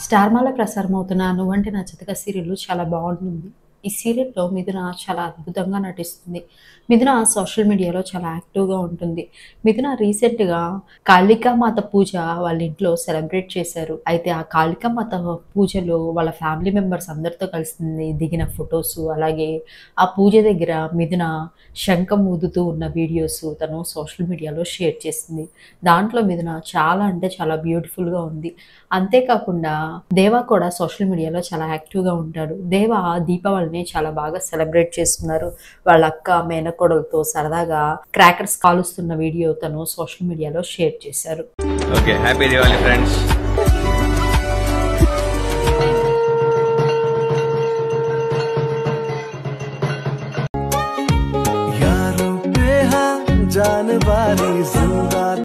స్టార్మాలో ప్రసారమవుతున్న 'నువ్వంటే నా చితక' సీరియల్ చాలా బావుంటుంది. ఈ సీరియల్‌లో మిథున చాలా అద్భుతంగా నటిస్తుంది. మిథున సోషల్ మీడియాలో చాలా యాక్టివ్‌గా ఉంటుంది. మిథున రీసెంట్‌గా కాళికామాత పూజ వాళ్ళ ఇంట్లో సెలబ్రేట్ చేశారు. అయితే ఆ కాళికామాత పూజలో వాళ్ళ ఫ్యామిలీ మెంబర్స్ అందరితో కలిసి దిగిన ఫోటోసు, అలాగే ఆ పూజ దగ్గర మిథున శంఖం ఊదుతూ ఉన్న వీడియోస్ తను సోషల్ మీడియాలో షేర్ చేసింది. దాంట్లో మిథున చాలా అంటే చాలా బ్యూటిఫుల్‌గా ఉంది. అంతేకాకుండా దేవ కూడా సోషల్ మీడియాలో చాలా యాక్టివ్‌గా ఉంటాడు. దేవ దీపావళిని చాలా బాగా సెలబ్రేట్ చేసుకున్నారు. వాళ్ళ అక్క, మేనకోడలతో సరదాగా క్రాకర్స్ కాలుస్తున్న వీడియో తను సోషల్ మీడియాలో షేర్ చేశారు. Okay, happy Diwali friends. यारों पे हाँ जान वाली जिंदगी